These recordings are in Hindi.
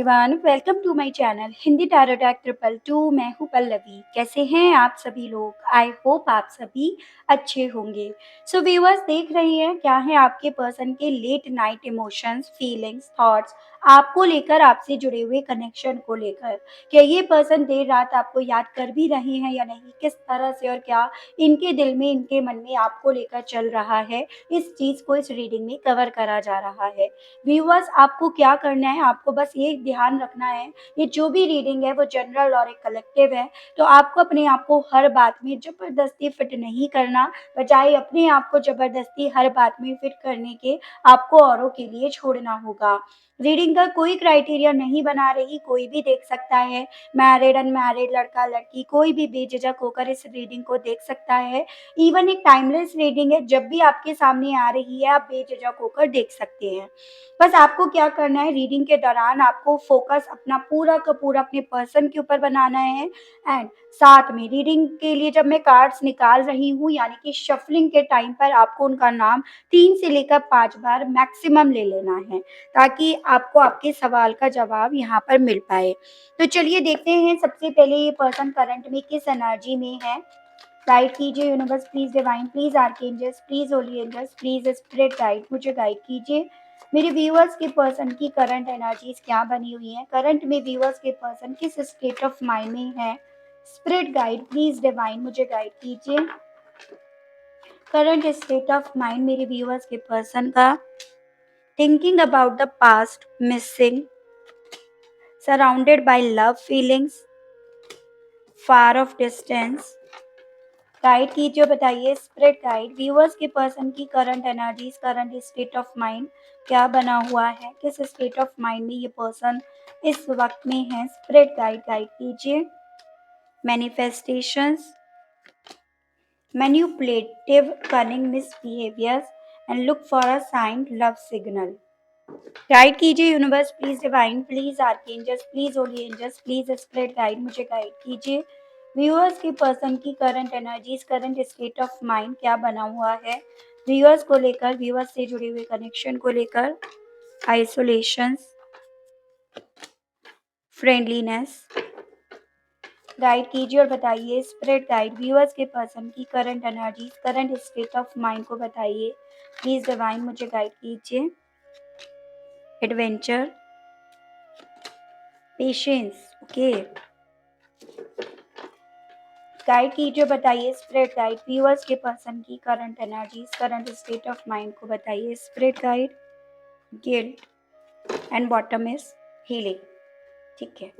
Everyone, welcome to my channel Hindi tarot टैक 222। मैं हूँ पल्लवी। कैसे हैं आप सभी लोग? आई होप आप सभी अच्छे होंगे। सो व्यूअर्स, देख रही हैं क्या है आपके पर्सन के late night emotions, feelings, thoughts आपको लेकर, आपसे जुड़े हुए कनेक्शन को लेकर। क्या ये पर्सन देर रात आपको याद कर भी रहे हैं या नहीं? किस तरह से और क्या इनके दिल में, इनके मन में आपको लेकर चल रहा है, इस चीज़ को इस रीडिंग में कवर करा जा रहा है। व्यूअर्स, आपको क्या करना है, आपको बस ये ध्यान रखना है, ये जो भी रीडिंग है वो जनरल और एक कलेक्टिव है। तो आपको अपने आप को हर बात में जबरदस्ती फिट नहीं करना, बजाय अपने आप को जबरदस्ती हर बात में फिट करने के आपको औरों के लिए छोड़ना होगा। रीडिंग का कोई क्राइटेरिया नहीं बना रही, कोई भी देख सकता है। मैरिड, अनमैरिड, लड़का लड़की, कोई भी बेझिझक होकर इस रीडिंग को देख सकता है। इवन एक टाइमलेस रीडिंग है, जब भी आपके सामने आ रही है आप बेझिझक होकर देख सकते हैं। बस आपको क्या करना है, रीडिंग के दौरान आपको फोकस अपना पूरा का पूरा अपने पर्सन के ऊपर बनाना है। एंड साथ में रीडिंग के लिए जब मैं कार्ड्स निकाल रही हूँ, यानी कि शफलिंग के टाइम पर आपको उनका नाम 3 से लेकर 5 बार मैक्सिमम ले लेना है, ताकि आपको आपके सवाल का जवाब यहाँ पर मिल पाए। तो चलिए देखते हैं, सबसे पहले ये पर्सन करंट में किस एनर्जी में है। गाइड कीजिए universe, please divine, please archangels, please holy angels, please spirit guide, मुझे गाइड कीजिए। मेरे व्यूअर्स के पर्सन की करंट एनर्जीज क्या बनी हुई है, करंट में व्यूअर्स के पर्सन किस स्टेट ऑफ माइंड में है। स्पिरिट गाइड, प्लीज डिवाइन, मुझे गाइड कीजिए। करंट स्टेट ऑफ माइंड मेरे व्यूअर्स के पर्सन का। Thinking about the past, missing, surrounded by love feelings, far of distance. Guide कीजिए, बताइए स्पिरिट गाइड, व्यूअर्स के पर्सन की current energies, current state of mind क्या बना हुआ है, किस स्टेट ऑफ माइंड में ये पर्सन इस वक्त में है। स्पिरिट गाइड, गाइड कीजिए। Manifestations, manipulative, cunning, misbehaviours and look for a sign, love signal. Guide कीजिए universe, please divine, please archangels, please holy angels, please spirit guide, मुझे गाइड कीजिए। व्यूअर्स के पर्सन की current energies, current state of mind क्या बना हुआ है व्यूअर्स को लेकर, व्यूअर्स से जुड़े हुए कनेक्शन को लेकर। Isolations, friendliness. गाइड कीजिए और बताइए स्पिरिट गाइड, व्यूअर्स के पर्सन की current energies, current state of mind को बताइए। प्लीज डिवाइन, मुझे गाइड कीजिए। Adventure, patience, okay. गाइड कीजिए, बताइए स्पिरिट गाइड, व्यूअर्स के पर्सन की current energies, current state of mind को बताइए। Spirit guide, guilt and bottom is healing, ठीक है।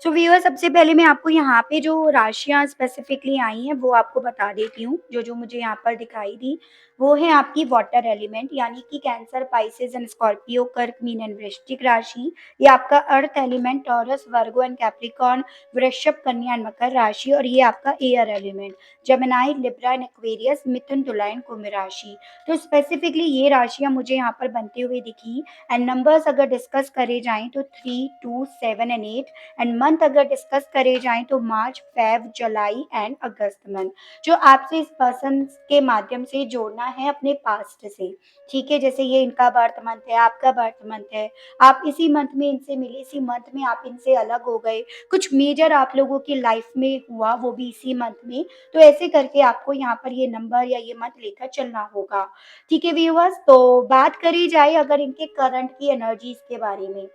सो व्यूअर, सबसे पहले मैं आपको यहाँ पे जो राशियाँ स्पेसिफिकली आई हैं वो आपको बता देती हूँ। जो मुझे यहाँ पर दिखाई दी वो है आपकी वाटर एलिमेंट, यानी कि कैंसर, पाइसेस एंड स्कॉर्पियो, कर्क, मीन एंड वृश्चिक राशि। ये आपका अर्थ element, Taurus, Virgo and Capricorn, वृषभ, कन्या एंड मकर राशि। और ये आपका air element, Gemini, Libra and Aquarius, मिथुन, तुला एंड कुंभ राशि। तो स्पेसिफिकली ये राशियाँ मुझे यहाँ पर बनते हुए दिखी। एंड नंबर्स अगर डिस्कस करे जाएं तो 3, 2, 7 एंड 8। एंड मंथ अगर डिस्कस करे जाएं तो March, Feb, July and August month. जो आपसे इस पर्सन के माध्यम से जोड़ना है अपने पास्ट से, ठीक है। जैसे ये इनका बर्थ मंथ है, आपका बर्थ मंथ है, आप इसी मंथ में इनसे मिले, इसी मंथ में आप इनसे अलग हो गए, कुछ मेजर आप लोगों की लाइफ में हुआ वो भी इसी मंथ में। तो ऐसे करके आपको यहाँ पर ये नंबर या ये मंथ लेकर चलना होगा, ठीक है व्यूअर्स। तो बात करी जाए अगर इनके करंट की एनर्जीज के बारे में,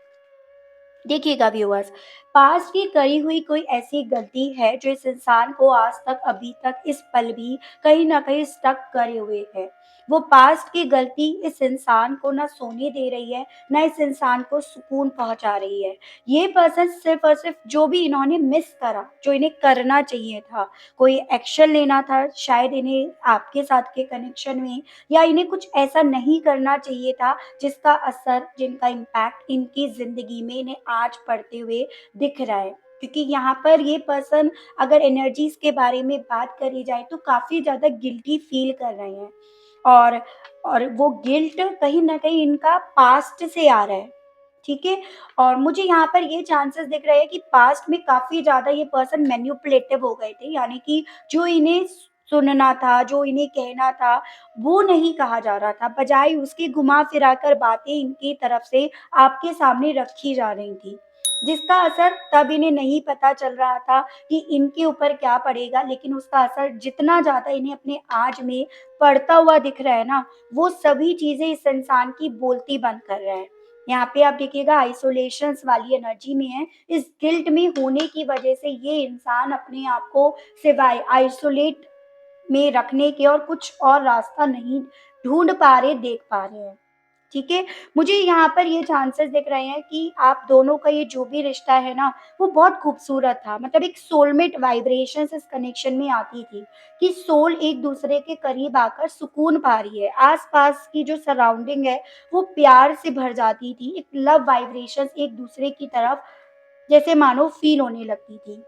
देखिएगा व्यूअर्स, पास्ट की करी हुई कोई ऐसी गलती है जो इस इंसान को आज तक, अभी तक, इस पल भी कहीं ना कहीं स्टक करे हुए है। वो पास्ट की गलती इस इंसान को ना सोने दे रही है, ना इस इंसान को सुकून पहुंचा रही है। ये पर्सन सिर्फ और सिर्फ जो भी इन्होंने मिस करा, जो इन्हें करना चाहिए था, कोई एक्शन लेना था शायद इन्हें आपके साथ के कनेक्शन में, या इन्हें कुछ ऐसा नहीं करना चाहिए था जिसका असर, जिनका इम्पैक्ट इनकी जिंदगी में इन्हें आज पढ़ते हुए दिख रहा है। क्योंकि यहाँ पर ये पर्सन, अगर एनर्जीज के बारे में बात करी जाए तो काफी ज्यादा गिल्टी फील कर रहे हैं। और और वो गिल्ट कहीं ना कहीं इनका पास्ट से आ रहा है, ठीक है। और मुझे यहाँ पर ये चांसेस दिख रहे हैं कि पास्ट में काफी ज्यादा ये पर्सन मैन्युपुलेटिव हो गए थे, यानी कि जो इन्हें सुनना था, जो इन्हें कहना था, वो नहीं कहा जा रहा था। बजाय उसके घुमा-फिरा कर बातें इनकी तरफ से आपके सामने रखी जा रही थी। जिसका असर तब इन्हें नहीं पता चल रहा था कि इनके ऊपर क्या पड़ेगा, लेकिन उसका असर जितना ज़्यादा इन्हें अपने आज में पड़ता हुआ दिख रहा है ना, वो सभी चीज़ें इस इंसान की बोलती बंद कर रहा है। यहाँ पे आप देखिएगा आइसोलेशंस वाली एनर्जी में है। इस गिल्ट में होने की वजह से ये इंसान अपने आप को सिवाय आइसोलेट में रखने के और कुछ और रास्ता नहीं ढूँढ पा रहे, देख पा रहे हैं। ठीक है? मुझे यहाँ पर ये चांसेस दिख रहे हैं कि आप दोनों का ये जो भी रिश्ता है ना, वो बहुत खूबसूरत था। मतलब एक सोलमेट वाइब्रेशंस इस कनेक्शन में आती थी कि सोल एक-दूसरे के करीब आकर सुकून पा रही है। आस-पास की जो सराउंडिंग है, वो प्यार से भर जाती थी। एक लव वाइब्रेशंस एक-दूसरे की तरफ जैसे मानो फ़ील होने लगती थी।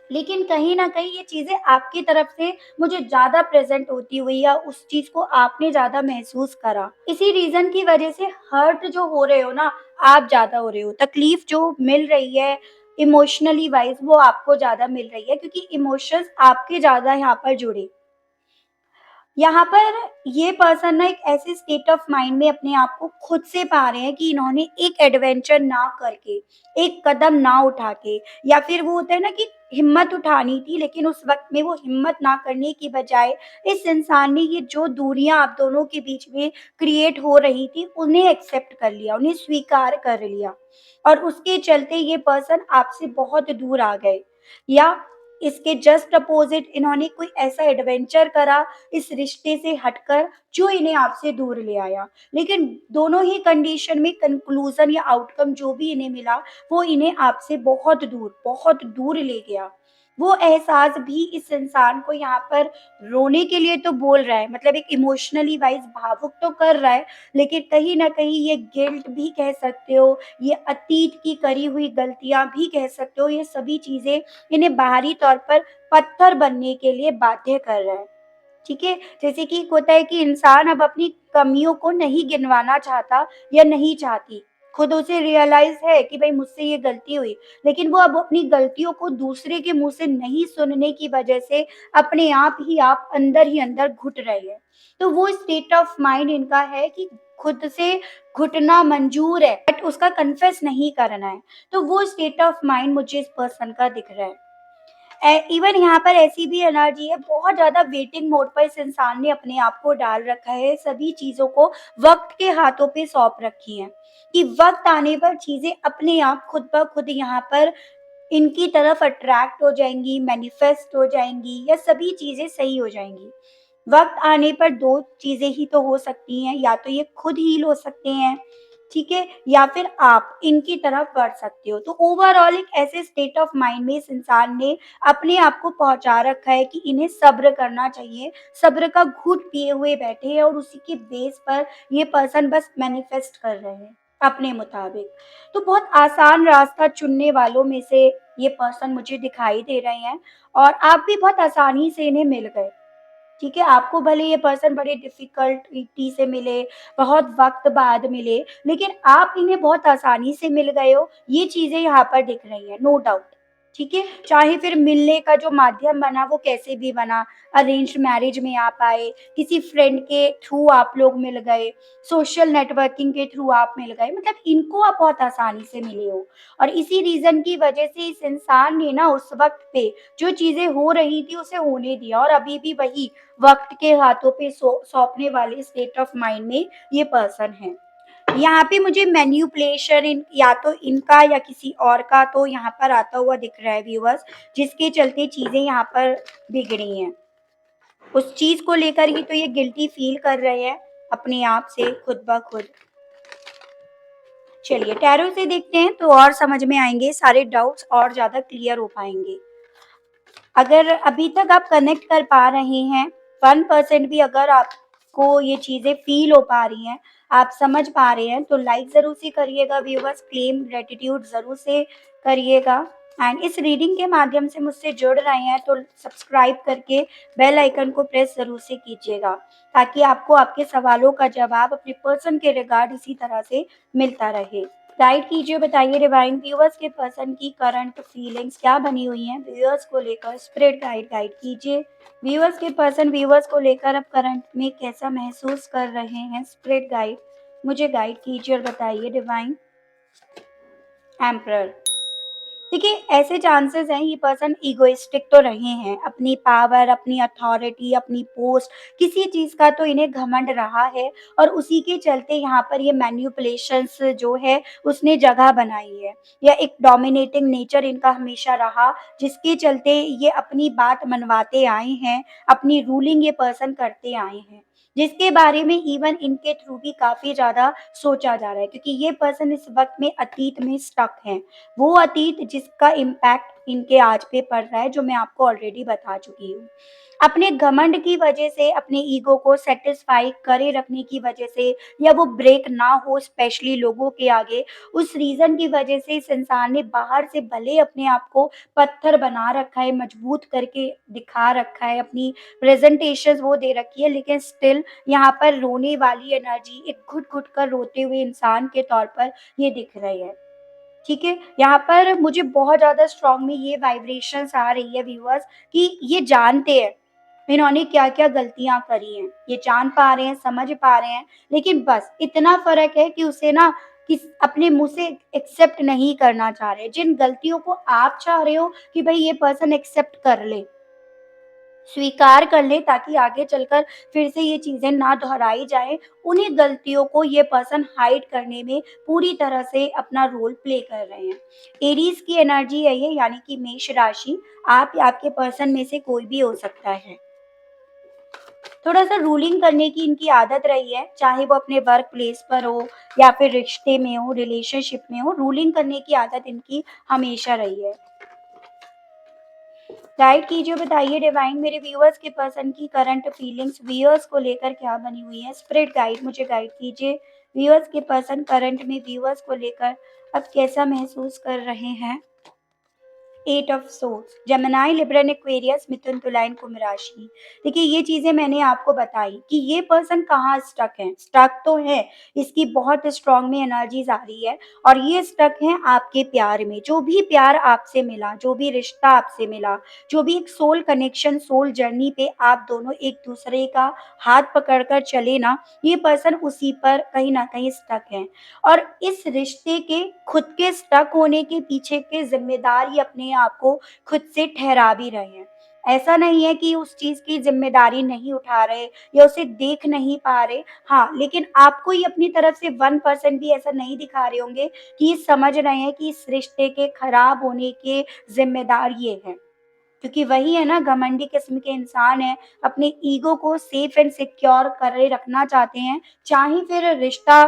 लेकिन कहीं न कहीं ये चीज़ें आपकी तरफ से मुझे ज़्यादा प्रेज़ेंट होती हुई या उस चीज़ को आपने ज़्यादा महसूस करा। इसी रीज़न की वज़ह से हर्ट जो हो रहे हो ना, आप ज़्यादा हो रहे हो। तकलीफ़ जो मिल रही है इमोशनली वाइज़ वो आपको ज़्यादा मिल रही है क्योंकि इमोशंस आपके ज़्यादा यहाँ पर जुड़े। यहाँ पर ये पर्सन ना एक ऐसे स्टेट ऑफ माइंड में अपने आप को खुद से पा रहे हैं कि इन्होंने एक एडवेंचर ना करके, एक कदम ना उठा के या फिर वो होता है ना कि हिम्मत उठानी थी लेकिन उस वक़्त में वो हिम्मत ना करने की बजाय इस इंसान ने ये जो दूरियाँ आप दोनों के बीच में क्रिएट हो रही थी, उन्हें एक्सेप्ट कर लिया, उन्हें स्वीकार कर लिया और उसके चलते ये पर्सन आपसे बहुत दूर आ गए या इसके जस्ट अपोज़िट इन्होंने कोई ऐसा एडवेंचर करा इस रिश्ते से हटकर जो इन्हें आपसे दूर ले आया। लेकिन दोनों ही कंडीशन में कंक्लूज़न या आउटकम जो भी इन्हें मिला, वो इन्हें आपसे बहुत दूर ले गया। वो एहसास भी इस इंसान को यहाँ पर रोने के लिए तो बोल रहा है, मतलब एक इमोशनली वाइज़ भावुक तो कर रहा है, लेकिन कहीं न कहीं ये गिल्ट भी कह सकते हो, ये अतीत की करी हुई गलतियाँ भी कह सकते हो, ये सभी चीज़ें इन्हें बाहरी तौर पर पत्थर बनने के लिए बाध्य कर रहा है। ठीक है? जैसे कि एक होता है कि इंसान अब अपनी कमियों को नहीं गिनवाना चाहता या नहीं चाहती। खुद उसे रियलाइज़ है कि भई मुझसे ये गलती हुई, लेकिन वो अब अपनी गलतियों को दूसरे के मुँह से नहीं सुनने की वजह से अपने आप ही अंदर ही अंदर घुट रहे हैं। तो वो स्टेट ऑफ माइंड इनका है कि खुद से घुटना मंज़ूर है, बट उसका कन्फेस नहीं करना है। तो वो स्टेट ऑफ माइंड मुझे इस पर्सन का दिख रहा है। इवन यहाँ पर ऐसी भी एनर्जी है, बहुत ज़्यादा वेटिंग मोड पर इस इंसान ने अपने आप को डाल रखा है, सभी चीज़ों को वक़्त के हाथों पे सौंप रखी हैं, कि वक़्त आने पर चीज़ें अपने आप खुद ब खुद यहाँ पर इनकी तरफ अट्रैक्ट हो जाएँगी, मैनिफेस्ट हो जाएँगी या सभी चीज़ें सही हो जाएँगी। वक़्त आने पर 2 चीज़ें ही तो हो सकती हैं, या तो ये खुद हील हो सकते हैं, ठीक है? या फिर आप इनकी तरफ बढ़ सकते हो। तो ओवरऑल एक ऐसे स्टेट ऑफ माइंड में इस इंसान ने अपने आप को पहुँचा रखा है कि इन्हें सब्र करना चाहिए। सब्र का घूँट पिए हुए बैठे हैं और उसी के बेस पर ये पर्सन बस मैनिफेस्ट कर रहे हैं अपने मुताबिक। तो बहुत आसान रास्ता चुनने वालों में से ये पर्सन मुझे दिखाई दे रहे हैं और आप भी बहुत आसानी से इन्हें मिल गए। ठीक है, आपको भले ये पर्सन बड़े डिफ़िकल्टी से मिले, बहुत वक़्त बाद मिले, लेकिन आप इन्हें बहुत आसानी से मिल गए हो, ये चीज़ें यहाँ पर दिख रही हैं, नो डाउट। ठीक है? चाहे फिर मिलने का जो माध्यम बना वो कैसे भी बना, अरेंज्ड मैरिज में आप आए, किसी फ्रेंड के थ्रू आप लोग मिल गए, सोशल नेटवर्किंग के थ्रू आप मिल गए, मतलब इनको आप बहुत आसानी से मिले हो। और इसी रीज़न की वजह से इस इंसान ने ना उस वक़्त पे जो चीज़ें हो रही थी उसे होने दिया और अभी भी वही वक़्त के हाथों पे सौंपने वाले स्टेट ऑफ माइंड में ये पर्सन है। यहाँ पे मुझे मैनिपुलेशन इन या तो इनका या किसी और का तो यहाँ पर आता हुआ दिख रहा है व्यूअर्स, जिसके चलते चीज़ें यहाँ पर बिगड़ी हैं। उस चीज़ को लेकर ही तो ये गिल्टी फ़ील कर रहे हैं अपने आप से खुद ब खुद। चलिए टैरो से देखते हैं तो और समझ में आएँगे, सारे डाउट्स और ज़्यादा क्लियर हो पाएँगे। अगर अभी तक आप कनेक्ट कर पा रहे हैं, 1% भी अगर आपको ये चीज़ें फ़ील हो पा रही हैं, आप समझ पा रहे हैं, तो लाइक ज़रूर से करिएगा व्यूअर्स, क्लेम ग्रैटिट्यूड ज़रूर से करिएगा एंड इस रीडिंग के माध्यम से मुझसे जुड़ रहे हैं, तो सब्सक्राइब करके बेल आइकन को प्रेस ज़रूर से कीजिएगा, ताकि आपको आपके सवालों का जवाब अपने पर्सन के रिगार्ड इसी तरह से मिलता रहे। गाइड कीजिए, बताइए डिवाइन व्यूअर्स के पर्सन की करंट फीलिंग्स क्या बनी हुई हैं व्यूअर्स को लेकर। स्पिरिट गाइड गाइड कीजिए, व्यूअर्स के पर्सन व्यूअर्स को लेकर अब करंट में कैसा महसूस कर रहे हैं। स्पिरिट गाइड मुझे गाइड कीजिए और बताइए डिवाइन। एम्परर, देखिए ऐसे चांसेस हैं ये पर्सन इगोइस्टिक तो रहे हैं, अपनी पावर, अपनी अथॉरिटी, अपनी पोस्ट, किसी चीज का तो इन्हें घमंड रहा है और उसी के चलते यहाँ पर ये मैन्युपुलेशंस जो है उसने जगह बनाई है, या एक डोमिनेटिंग नेचर इनका हमेशा रहा, जिसके चलते ये अपनी बात मनवाते आए हैं, अपनी रूलिंग ये पर्सन करते आए हैं, जिसके बारे में इवन इनके थ्रू भी काफी ज्यादा सोचा जा रहा है, क्योंकि ये पर्सन इस वक्त में अतीत में स्टक है। वो अतीत जिसका इम्पैक्ट इनके आज पे पड़ रहा है, जो मैं आपको ऑलरेडी बता चुकी हूँ। अपने घमंड की वजह से, अपने ईगो को सेटिस्फाई करे रखने की वजह से, या वो ब्रेक ना हो स्पेशली लोगों के आगे, उस रीजन की वजह से इस इंसान ने बाहर से भले अपने आप को पत्थर बना रखा है, मजबूत करके दिखा रखा है, अपनी प्रेजेंटेशन वो दे रखी है, लेकिन स्टिल यहाँ पर रोने वाली एनर्जी, एक घुट घुट कर रोते हुए इंसान के तौर पर ये दिख रही है। ठीक है? यहाँ पर मुझे बहुत ज़्यादा स्ट्रॉन्ग में ये वाइब्रेशंस आ रही है व्यूअर्स, कि ये जानते हैं, इन्होंने क्या-क्या गलतियाँ करी हैं। ये जान पा रहे हैं, समझ पा रहे हैं, लेकिन बस इतना फ़र्क है कि उसे ना किस अपने मुँह से एक्सेप्ट नहीं करना चाह रहे। जिन गलतियों को आप चाह रहे हो कि भई ये पर्सन एक्सेप्ट कर ले, स्वीकार कर ले, ताकि आगे चलकर फिर से ये चीज़ें ना दोहराई जाएँ, उन्हीं गलतियों को ये पर्सन हाइड करने में पूरी तरह से अपना रोल प्ले कर रहे हैं। एरीज़ की एनर्जी है ये, यानी कि मेष राशि, आप या आपके पर्सन में से कोई भी हो सकता है। थोड़ा-सा रूलिंग करने की इनकी आदत रही है, चाहे वो अपने वर्क प्लेस पर हो या फिर रिश्ते में हो, रिलेशनशिप में हो, रूलिंग करने की आदत इनकी हमेशा रही है। गाइड कीजिए, बताइए डिवाइन मेरे व्यूअर्स के पर्सन की करंट फीलिंग्स व्यूअर्स को लेकर क्या बनी हुई है। स्पिरिट गाइड मुझे गाइड कीजिए, व्यूअर्स के पर्सन करंट में व्यूअर्स को लेकर अब कैसा महसूस कर रहे हैं। Eight of swords, Gemini, Libran, Aquarius, मिथुन, तुला एंड कुंभ राशि। देखिए ये चीजें मैंने आपको बताई कि ये पर्सन कहाँ स्टक है। स्टक तो है, इसकी बहुत स्ट्रांग में एनर्जीज आ रही है, और ये स्टक है आपके प्यार में। जो भी प्यार आपसे मिला, जो भी रिश्ता आपसे मिला, जो भी एक सोल कनेक्शन, सोल जर्नी पे आप दोनों एक दूसरे का हाथ पकड़कर चले ना, ये पर्सन उसी पर कहीं ना कहीं स्टक है। और इस रिश्ते के खुद के स्टक होने के पीछे के ज़िम्मेदार ये अपने आप को खुद से ठहरा भी रहे हैं। ऐसा नहीं है कि उस चीज़ की ज़िम्मेदारी नहीं उठा रहे या उसे देख नहीं पा रहे। हाँ, लेकिन आपको ये अपनी तरफ से 1% भी ऐसा नहीं दिखा रहे होंगे कि ये समझ रहे हैं कि इस रिश्ते के खराब होने के ज़िम्मेदार ये हैं। क्योंकि वही है ना, घमंडी किस्म के इंसान हैं, अपने ईगो को सेफ एंड सिक्योर करे रखना चाहते हैं, चाहे फिर रिश्ता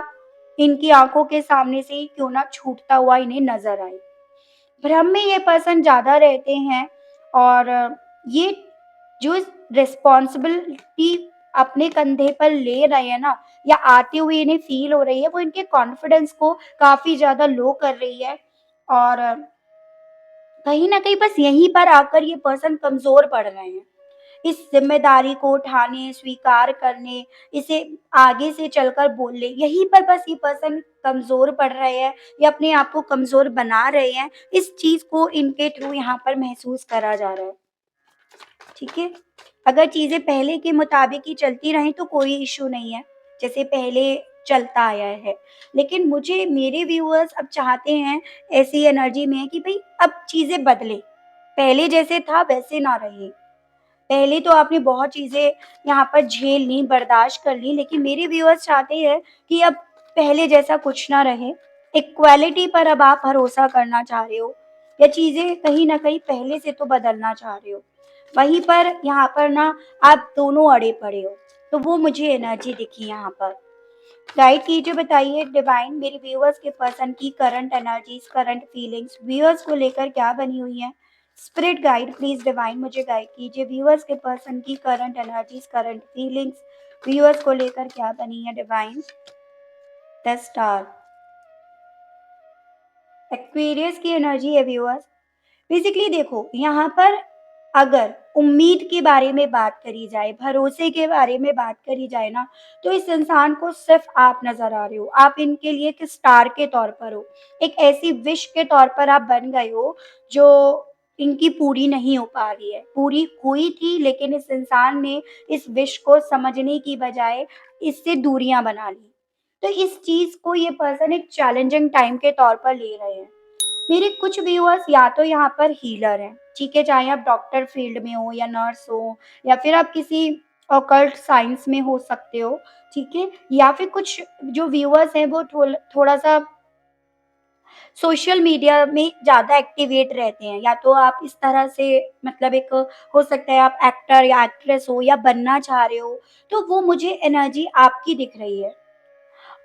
इनकी आँखों के सामने से ही क्यों ना छूटता हुआ इन्हें नज़र आए। भ्रम में ये पर्सन ज़्यादा रहते हैं, और ये जो रिस्पॉन्सिबिलिटी अपने कंधे पर ले रहे हैं ना, या आते हुए इन्हें फ़ील हो रही है, वो इनके कॉन्फिडेंस को काफ़ी ज़्यादा लो कर रही है, और कहीं न कहीं बस यहीं पर आकर ये पर्सन कमज़ोर पड़ रहे हैं। इस ज़िम्मेदारी को उठाने, स्वीकार करने, इसे आगे से चलकर बोलने, यहीं पर बस ये पर्सन कमज़ोर पड़ रहे हैं या अपने आप को कमज़ोर बना रहे हैं। इस चीज़ को इनके थ्रू यहाँ पर महसूस करा जा रहा है। ठीक है? अगर चीज़ें पहले के मुताबिक ही चलती रहें तो कोई इश्यू नहीं है, जैसे पहले चलता आया है। लेकिन मुझे मेरे व्यूअर्स अब चाहते हैं, ऐसी एनर्जी में है कि भई अब चीज़ें बदलें, पहले जैसे था वैसे ना रहे। पहले तो आपने बहुत चीज़ें यहाँ पर झेल ली, बर्दाश्त कर ली, लेकिन मेरे व्यूअर्स चाहते हैं कि अब पहले जैसा कुछ ना रहे। इक्वालिटी पर अब आप भरोसा करना चाह रहे हो, या चीज़ें कहीं न कहीं पहले से तो बदलना चाह रहे हो। वहीं पर यहाँ पर ना आप दोनों अड़े पड़े हो, तो वो मुझे एनर्जी दिखी यहाँ पर। गाइड कीजिए, बताइए डिवाइन मेरे व्यूअर्स के पर्सन की current energies, current feelings viewers को लेकर क्या बनी हुई है। स्पिरिट गाइड प्लीज डिवाइन मुझे गाइड कीजिए, व्यूअर्स के पर्सन की current energies, current feelings viewers को लेकर क्या बनी है डिवाइन। द स्टार, एक्वेरियस की एनर्जी है व्यूअर्स। बेसिकली देखो यहाँ पर अगर उम्मीद के बारे में बात करी जाए, भरोसे के बारे में बात करी जाए ना, तो इस इंसान को सिर्फ़ आप नज़र आ रहे हो। आप इनके लिए एक स्टार के तौर पर हो। एक ऐसी विश के तौर पर आप बन गए हो, जो इनकी पूरी नहीं हो पा रही है। पूरी हुई थी, लेकिन इस इंसान ने इस विश को समझने की बजाय इससे दूरियाँ बना ली। तो इस चीज़ को ये पर्सन एक चैलेंजिंग टाइम के तौर पर ले रहे हैं। मेरे कुछ व्यूअर्स या तो यहाँ पर हीलर हैं, ठीक है? चाहे आप डॉक्टर फील्ड में हो या नर्स हो या फिर आप किसी ऑकल्ट साइंस में हो सकते हो, ठीक है? या फिर कुछ जो व्यूअर्स हैं वो थोड़ा-सा सोशल मीडिया में ज़्यादा एक्टिवेट रहते हैं। या तो आप इस तरह से मतलब एक हो सकता है आप एक्टर या एक्ट्रेस हो या बनना चाह रहे हो, तो वो मुझे एनर्जी आपकी दिख रही है।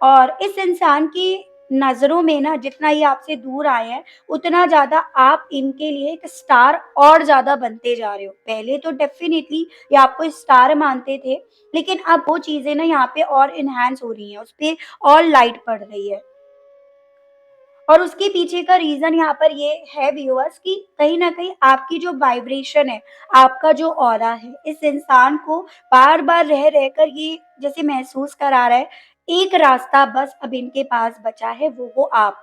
और इस इंसान की नज़रों में ना जितना ये आपसे दूर आए हैं, उतना ज़्यादा आप इनके लिए एक स्टार और ज़्यादा बनते जा रहे हो। पहले तो डेफ़िनिटली ये आपको स्टार मानते थे, लेकिन अब वो चीज़ें ना यहाँ पे और एनहांस हो रही हैं, उसपे और लाइट पड़ रही है। और उसके पीछे का रीज़न यहाँ पर ये है व्यूअर्स कि कहीं न कहीं आपकी जो वाइब्रेशन है, आपका जो ऑरा है, इस इंसान को बार-बार रह-रह कर ये जैसे महसूस करा रहा है, एक रास्ता बस अब इनके पास बचा है, वो हो आप।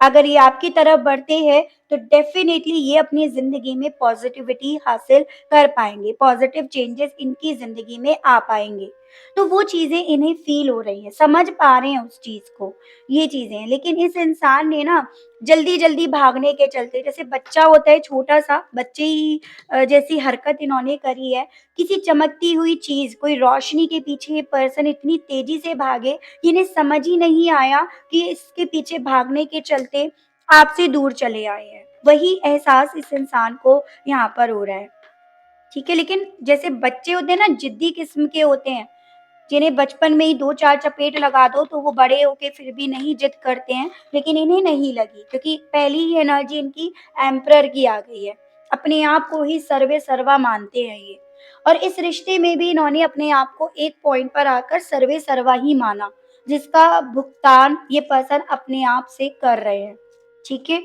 अगर ये आपकी तरफ बढ़ते हैं, तो डेफ़िनेटली ये अपनी ज़िंदगी में पॉज़िटिविटी हासिल कर पाएँगे, पॉज़िटिव चेंजेज़ इनकी ज़िंदगी में आ पाएँगे। तो वो चीज़ें इन्हें फ़ील हो रही हैं, समझ पा रहे हैं उस चीज़ को, ये चीज़ें हैं। लेकिन इस इंसान ने ना जल्दी-जल्दी भागने के चलते जैसे बच्चा होता है छोटा-सा, बच्चे ही जैसी हरकत इन्होंने करी है, किसी चमकती हुई चीज़, कोई रोशनी के पीछे ये पर्सन इतनी तेज़ी से भागे, कि इन्हें समझ ही नहीं आया कि इसके पीछे भागने के चलते आपसे दूर चले आए हैं। वही एहसास इस इंसान को यहाँ पर हो रहा है, ठीक है? लेकिन जैसे बच्चे होते हैं ना ज़िद्दी किस्म के होते हैं, जिन्हें बचपन में ही 2-4 चपेट लगा दो तो वो बड़े होके फिर भी नहीं ज़िद करते हैं, लेकिन इन्हें नहीं लगी क्योंकि पहली ही एनर्जी इनकी एम्परर की आ गई है। अपने आप को ही सर्वे सर्वा मानते हैं ये। और इस रिश्ते में भी इन्होंने अपने आप को एक पॉइंट पर आकर सर्वे सर्वा ही माना, जिसका भुगतान ये पर्सन अपने आप से कर रहे हैं। ठीक है?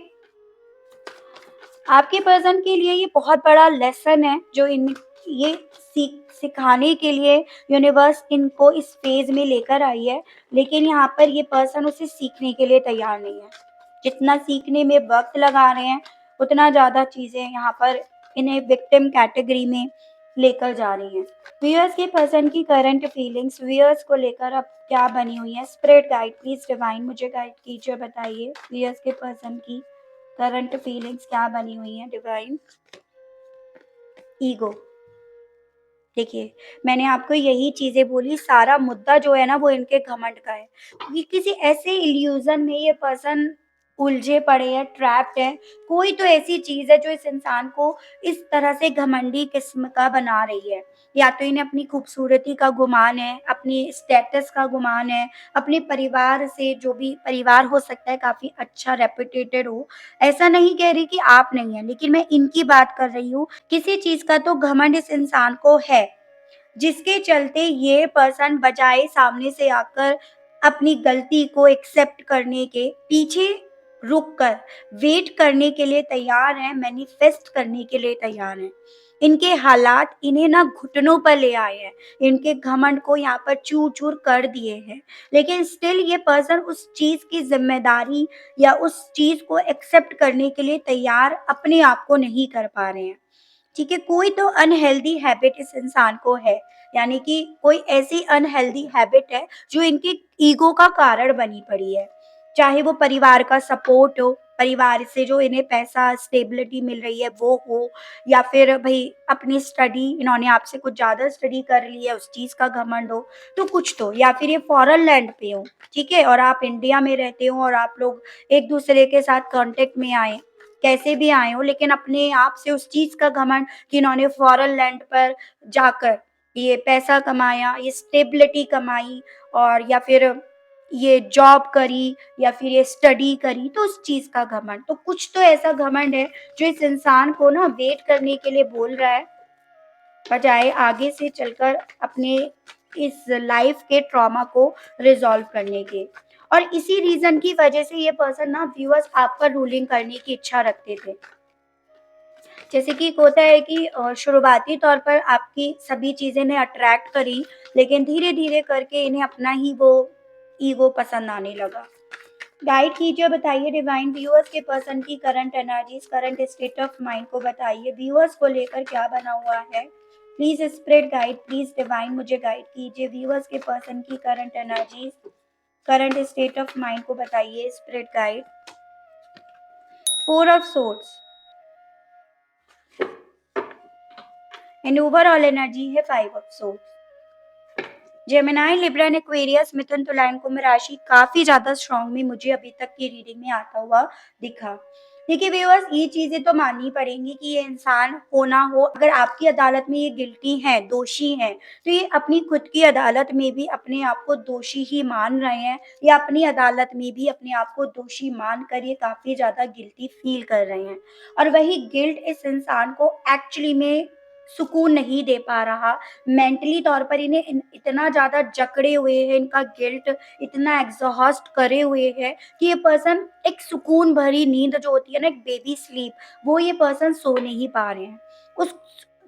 आपके पर्सन के लिए ये बहुत बड़ा लेसन है जो इन ये सिखाने के लिए यूनिवर्स इनको इस फेज़ में लेकर आई है, लेकिन यहाँ पर ये पर्सन उसे सीखने के लिए तैयार नहीं है। जितना सीखने में वक़्त लगा रहे हैं, उतना ज़्यादा चीज़ें यहाँ पर इन्हें विक्टिम कैटेगरी में लेकर जा रही हैं। व्यूअर्स के पर्सन की करंट फीलिंग्स व्यूअर्स को लेकर अब क्या बनी हुई है? स्पिरिट गाइड प्लीज़ डिवाइन मुझे गाइड कीजिए, बताइए व्यूअर्स के पर्सन की करंट फीलिंग्स क्या बनी हुई हैं डिवाइन? ईगो। देखिए, मैंने आपको यही चीज़ें बोली, सारा मुद्दा जो है ना वो इनके घमंड का है। ये किसी ऐसे इल्यूज़न में ये पर्सन उलझे पड़े हैं, ट्रैप्ड हैं। कोई तो ऐसी चीज़ है जो इस इंसान को इस तरह से घमंडी किस्म का बना रही है। या तो इन्हें अपनी खूबसूरती का गुमान है, अपनी स्टेटस का गुमान है, अपने परिवार से जो भी परिवार हो सकता है काफ़ी अच्छा रेपुटेटेड हो। ऐसा नहीं कह रही कि आप नहीं हैं, लेकिन मैं इनकी बात कर रही हूँ। किसी चीज़ का तो घमंड इस इंसान को है, जिसके चलते ये पर्सन बजाए सामने से आकर अपनी गलती को एक्सेप्ट करने के पीछे रुक कर वेट करने के लिए तैयार हैं, मैनिफेस्ट करने के लिए तैयार हैं। इनके हालात इन्हें ना घुटनों पर ले आए हैं, इनके घमंड को यहाँ पर चूर-चूर कर दिए हैं। लेकिन स्टिल ये पर्सन उस चीज़ की ज़िम्मेदारी या उस चीज़ को एक्सेप्ट करने के लिए तैयार अपने आप को नहीं कर पा रहे हैं। ठीक है, कोई तो अनहेल्दी हैबिट इस इंसान को है, यानी कि कोई ऐसी अनहेल्दी हैबिट है जो इनकी ईगो का कारण बनी पड़ी है। चाहे वो परिवार का सपोर्ट हो, परिवार से जो इन्हें पैसा, स्टेबिलिटी मिल रही है वो हो, या फिर भई अपनी स्टडी इन्होंने आपसे कुछ ज़्यादा स्टडी कर ली है उस चीज़ का घमंड हो, तो कुछ तो, या फिर ये फॉरेन लैंड पे हो, ठीक है? और आप इंडिया में रहते हो और आप लोग एक-दूसरे के साथ कॉन्टैक्ट में आए, कैसे भी आए हों, लेकिन अपने आप से उस चीज़ का घमंड कि इन्होंने फॉरेन लैंड पर जाकर ये पैसा कमाया, ये स्टेबिलिटी कमाई, और या फिर ये जॉब करी या फिर ये स्टडी करी, तो उस चीज़ का घमंड। तो कुछ तो ऐसा घमंड है जो इस इंसान को ना वेट करने के लिए बोल रहा है, बजाए आगे से चलकर अपने इस लाइफ के ट्रॉमा को रिज़ॉल्व करने के। और इसी रीज़न की वजह से ये पर्सन ना व्यूअर्स आप पर रूलिंग करने की इच्छा रखते थे। जैसे कि एक होता है कि शुरुआती तौर पर आपकी सभी चीज़ें इन्हें अट्रैक्ट करी, लेकिन धीरे-धीरे करके इन्हें अपना ही वो ईगो पसंद आने लगा। गाइड कीजिए और बताइए डिवाइन व्यूअर्स के पर्सन की current energies, current state of mind को बताइए। व्यूअर्स को लेकर क्या बना हुआ है? Please spread guide, please divine मुझे गाइड कीजिए। व्यूअर्स के पर्सन की current energies, current state of mind को बताइए। Spread guide. Four of swords and overall energy है five of swords. Gemini, Libra and Aquarius, मिथुन, तुला एंड कुंभ राशि काफी ज्यादा स्ट्रांग में मुझे अभी तक की रीडिंग में आता हुआ दिखा। देखिए व्यूअर्स, ये चीजें तो माननी पड़ेंगी कि ये इंसान हो ना हो, अगर आपकी अदालत में ये गिल्टी है, दोषी है, तो ये अपनी खुद की अदालत में भी अपने आप को दोषी ही मान रहे हैं, या अपनी अदालत में भी अपने आप को दोषी मान कर ये काफी ज्यादा गिल्टी फील कर रहे हैं। और वही गिल्ट इस इंसान को एक्चुअली में सुकून नहीं दे पा रहा। मेंटली तौर पर इन्हें इतना ज़्यादा जकड़े हुए हैं, इनका गिल्ट इतना एग्जॉस्ट करे हुए है कि ये पर्सन एक सुकून भरी नींद जो होती है ना, एक बेबी स्लीप, वो ये पर्सन सो नहीं पा रहे हैं। उस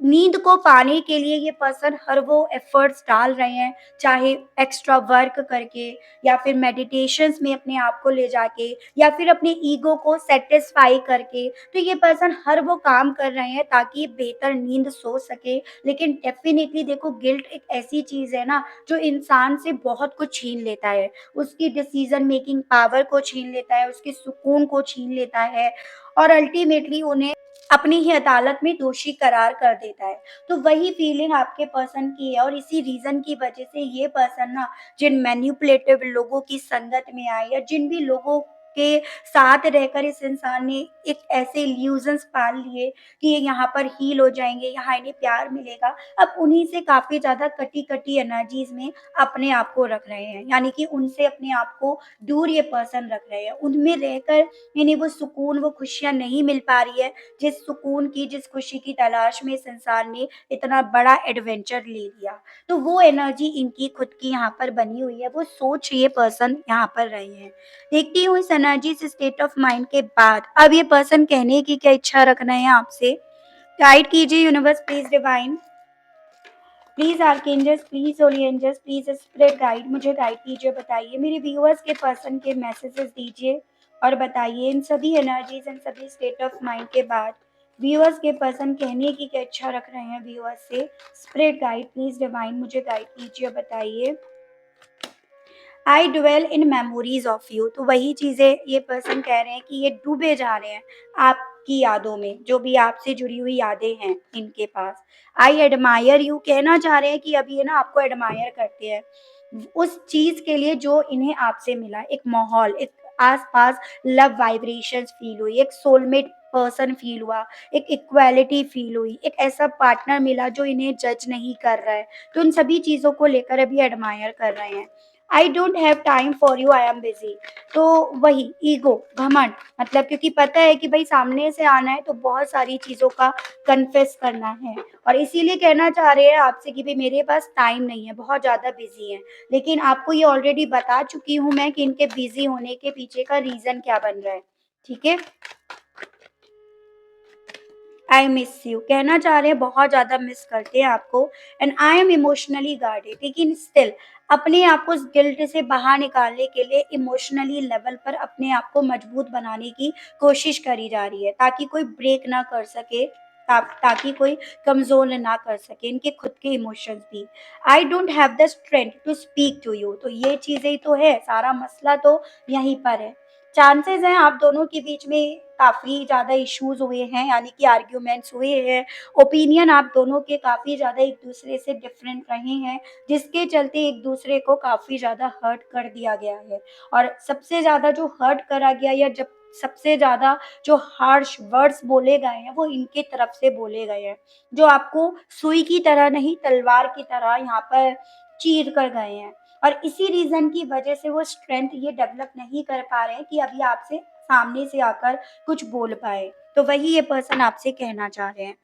नींद को पाने के लिए ये पर्सन हर वो एफर्ट्स डाल रहे हैं, चाहे एक्स्ट्रा वर्क करके, या फिर मेडिटेशंस में अपने आप को ले जाके, या फिर अपने ईगो को सेटिस्फाई करके। तो ये पर्सन हर वो काम कर रहे हैं ताकि ये बेहतर नींद सो सके। लेकिन डेफिनेटली देखो, गिल्ट एक ऐसी चीज है ना, जो इंसान से बहुत कुछ छीन लेता है, उसकी डिसीजन मेकिंग पावर को छीन लेता है, उसके सुकून को छीन लेता है, और अल्टीमेटली उन्हें अपनी ही अदालत में दोषी करार कर देता है। तो वही फीलिंग आपके पर्सन की है, और इसी रीजन की वजह से ये पर्सन ना, जिन मैनिपुलेटिव लोगों की संगत में आए, या जिन भी लोगों के साथ रहकर इस इंसान ने एक ऐसे इल्यूजन्स पाल लिए कि ये यहाँ पर हील हो जाएंगे, यहाँ इन्हें प्यार मिलेगा, अब उन्हीं से काफी ज्यादा कटी कटी एनर्जीज में अपने आप को रख रहे हैं, यानी कि उनसे अपने आप को दूर ये पर्सन रख रहे हैं। उनमें रहकर इन्हें वो सुकून, वो खुशियां नहीं मिल पा रही है, जिस सुकून की, जिस खुशी की तलाश में इस इंसान ने इतना बड़ा एडवेंचर ले लिया। तो वो एनर्जी इनकी खुद की यहाँ पर बनी हुई है, वो सोच ये पर्सन यहाँ पर रहे हैं। देखती हूँ इस एनर्जी से स्टेट ऑफ माइंड के बाद अब ये पर्सन कहने की क्या इच्छा रख रहे हैं आपसे। गाइड कीजिए universe, please divine, please archangels, please holy angels, please spirit guide, मुझे गाइड कीजिए। बताइए मेरे व्यूअर्स के पर्सन के मैसेजेस दीजिए और बताइए इन सभी एनर्जीज, इन सभी स्टेट ऑफ माइंड के बाद व्यूअर्स के पर्सन कहने की क्या इच्छा रख रहे हैं व्यूअर्स से। स्पिरिट गाइड, प्लीज डिवाइन, मुझे गाइड कीजिए और बताइए। I dwell in memories of you, तो वही चीजें ये पर्सन कह रहे हैं कि ये डूबे जा रहे हैं आपकी यादों में, जो भी आपसे जुड़ी हुई यादें हैं इनके पास। आई एडमायर यू, कहना चाह रहे हैं कि अभी ये ना आपको एडमायर करते हैं उस चीज के लिए जो इन्हें आपसे मिला। एक माहौल, एक आसपास लव वाइब्रेशंस फील हुई, एक सोलमेट पर्सन फील हुआ, एक इक्वालिटी फील हुई, एक ऐसा पार्टनर मिला जो इन्हें जज नहीं कर रहा है। तो इन सभी चीजों को लेकर अभी एडमायर कर रहे हैं। आई don't have time for you, I am busy, तो वही ईगो, घमंड, मतलब क्योंकि पता है कि भाई सामने से आना है तो बहुत सारी चीजों का कन्फेस करना है, और इसीलिए कहना चाह रहे हैं आपसे कि भाई मेरे पास टाइम नहीं है, बहुत ज्यादा बिजी है। लेकिन आपको ये ऑलरेडी बता चुकी हूँ मैं कि इनके बिजी होने के पीछे का रीजन क्या बन रहा है। ठीक है, आई मिस यू, कहना चाह रहे हैं बहुत ज्यादा मिस करते हैं आपको। And I am emotionally guarded, लेकिन स्टिल अपने आप को इस गिल्ट से बाहर निकालने के लिए इमोशनली लेवल पर अपने आप को मजबूत बनाने की कोशिश करी जा रही है, ताकि कोई ब्रेक ना कर सके, ताकि कोई कमजोर ना कर सके इनके खुद के इमोशंस भी। I don't have the strength to speak to you, तो ये चीजें ही तो है, सारा मसला तो यहीं पर है। चांसेस हैं आप दोनों के बीच में काफ़ी ज़्यादा इश्यूज हुए हैं, यानी कि आर्ग्यूमेंट्स हुए हैं, ओपिनियन आप दोनों के काफ़ी ज़्यादा एक दूसरे से डिफरेंट रहे हैं, जिसके चलते एक दूसरे को काफ़ी ज़्यादा हर्ट कर दिया गया है। और सबसे ज़्यादा जो हर्ट करा गया, या जब सबसे ज़्यादा जो हार्श वर्ड्स बोले गए हैं वो इनके तरफ से बोले गए हैं, जो आपको सुई की तरह नहीं तलवार की तरह यहाँ पर चीर कर गए हैं। और इसी रीजन की वजह से वो स्ट्रेंथ ये डेवलप नहीं कर पा रहे हैं कि अभी आपसे सामने से आकर कुछ बोल पाए। तो वही ये पर्सन आपसे कहना चाह रहे हैं।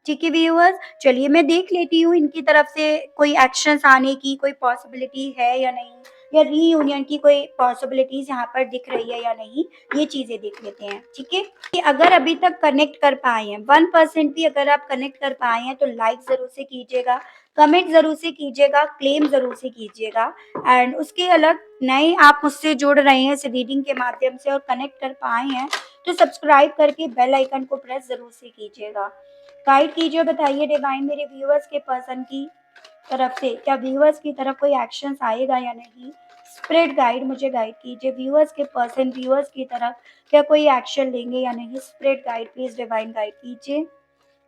ठीक है व्यूअर्स, चलिए मैं देख लेती हूँ इनकी तरफ से कोई एक्शंस आने की कोई पॉसिबिलिटी है या नहीं। या रीयूनियन की कोई पॉसिबिलिटीज़ यहाँ पर दिख रही है या नहीं, ये चीज़ें देख लेते हैं, ठीक है? कि अगर अभी तक कनेक्ट कर पाए हैं, 1% भी अगर आप कनेक्ट कर पाए हैं तो लाइक ज़रूर से कीजिएगा, कमेंट ज़रूर से कीजिएगा, क्लेम ज़रूर से कीजिएगा। एंड उसके अलग नए आप मुझसे जुड़ रहे हैं इस रीडिंग के माध्यम से और कनेक्ट कर पाए हैं, तो सब्सक्राइब करके बेल आइकन को प्रेस ज़रूर से कीजिएगा। गाइड कीजिए, बताइए डिवाइन मेरे व्यूअर्स के पर्सन की तरफ से क्या व्यूअर्स की तरफ कोई एक्शंस आएगा या नहीं? स्प्रेड गाइड मुझे गाइड कीजिए, व्यूअर्स के पर्सन व्यूअर्स की तरफ क्या कोई एक्शन लेंगे या नहीं? Spread guide please divine guide कीजिए।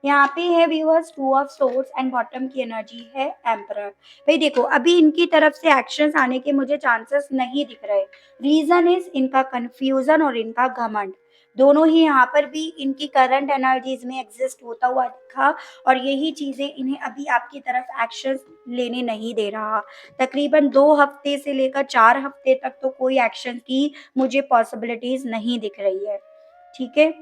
यहाँ पे है viewers 2 of swords and bottom की एनर्जी है एम्परर। भाई देखो, अभी इनकी तरफ से एक्शंस आने के मुझे चांसेस नहीं दिख रहे। रीज़न इज़ इनका कन्फ्यूज़न और इनका घमंड। दोनों ही यहाँ पर भी इनकी करंट एनर्जीज़ में एग्ज़िस्ट होता हुआ दिखा और यही चीज़ें इन्हें अभी आपकी तरफ एक्शंस लेने नहीं दे रहा। तकरीबन 2 हफ्ते से लेकर 4 हफ्ते तक तो कोई एक्शन की मुझे पॉसिबिलिटीज़ नहीं दिख रही है, ठीक है?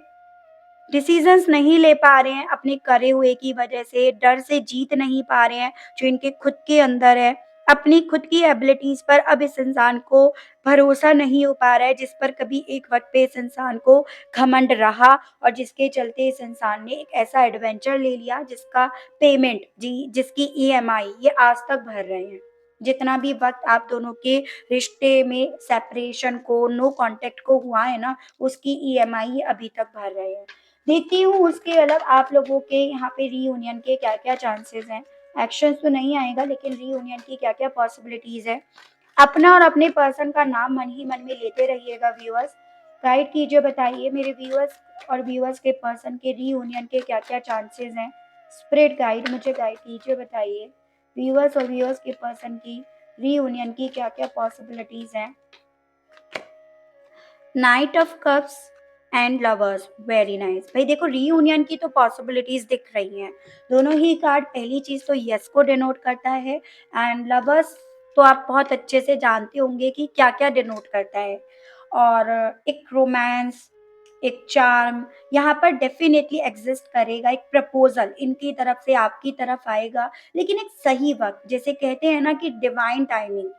डिसीजंस नहीं ले पा रहे हैं अपने करे हुए की वजह से, डर से जीत नहीं पा रहे हैं जो इनके खुद के अंदर है। अपनी खुद की एबिलिटीज़ पर अब इस इंसान को भरोसा नहीं हो पा रहा है, जिस पर कभी एक वक़्त पे इस इंसान को घमंड रहा और जिसके चलते इस इंसान ने एक ऐसा एडवेंचर ले लिया जिसका पेमेंट जिसकी ईएमआई ये आज तक भर रहे हैं। जितना भी वक़्त आप दोनों के रिश्ते में सेपरेशन को, नो कॉन्टैक्ट को हुआ है ना, उसकी ईएमआई ये अभी तक भर रहे हैं। देखती हूँ उसके अलग आप लोगों के यहाँ पे रीयूनियन के क्या-क्या चांसेस हैं। एक्शंस तो नहीं आएगा लेकिन रीयूनियन की क्या-क्या पॉसिबिलिटीज़ है। अपना और अपने पर्सन का नाम मन ही मन में लेते रहिएगा व्यूअर्स। गाइड कीजिए, बताइए मेरे व्यूअर्स और व्यूअर्स के पर्सन के रीयूनियन के क्या-क्या चांसेस हैं। स्पिरिट गाइड मुझे गाइड कीजिए, बताइए व्यूअर्स और व्यूअर्स के पर्सन की रीयूनियन की क्या-क्या पॉसिबिलिटीज़ हैं। Night of cups and lovers, very nice. भाई देखो, रीयूनियन की तो पॉसिबिलिटीज दिख रही हैं। दोनों ही कार्ड पहली चीज तो यस को डिनोट करता है एंड लवर्स तो आप बहुत अच्छे से जानते होंगे कि क्या क्या डिनोट करता है। और एक रोमांस, एक चार्म यहाँ पर डेफिनेटली एग्जिस्ट करेगा। एक प्रपोजल इनकी तरफ से आपकी तरफ आएगा, लेकिन एक सही वक्त, जैसे कहते हैं ना कि डिवाइन टाइमिंग।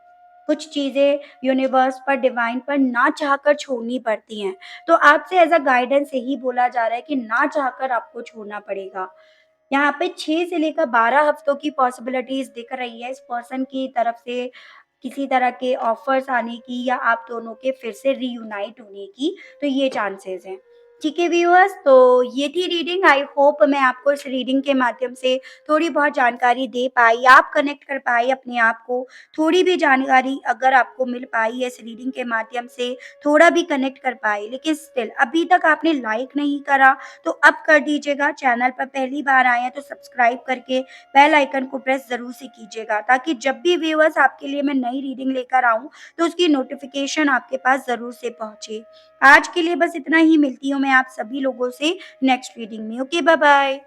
कुछ चीज़ें यूनिवर्स पर, डिवाइन पर ना चाहकर छोड़नी पड़ती हैं। तो आपसे एज़ अ गाइडेंस यही बोला जा रहा है कि ना चाहकर आपको छोड़ना पड़ेगा। यहाँ पे 6 से लेकर 12 हफ्तों की पॉसिबिलिटीज़ दिख रही है इस पर्सन की तरफ से किसी तरह के ऑफ़र्स आने की या आप दोनों के फिर से रीयूनाइट होने की, तो ये चांसेज़ हैं। ठीक है व्यूअर्स, तो ये थी रीडिंग। आई होप मैं आपको इस रीडिंग के माध्यम से थोड़ी बहुत जानकारी दे पाई, आप कनेक्ट कर पाए अपने आप को। थोड़ी भी जानकारी अगर आपको मिल पाई है इस रीडिंग के माध्यम से, थोड़ा भी कनेक्ट कर पाए, लेकिन स्टिल अभी तक आपने लाइक नहीं करा, तो अब कर दीजिएगा। चैनल पर पहली बार आए हैं तो सब्सक्राइब करके बेल आइकन को प्रेस ज़रूर से कीजिएगा, ताकि जब भी व्यूअर्स आपके लिए मैं नई रीडिंग लेकर आऊँ, तो उसकी नोटिफ़िकेशन आपके पास ज़रूर से पहुँचे। आज के लिए बस इतना ही, मिलती हूँ मैं आप सभी लोगों से नेक्स्ट रीडिंग में। Okay, bye bye.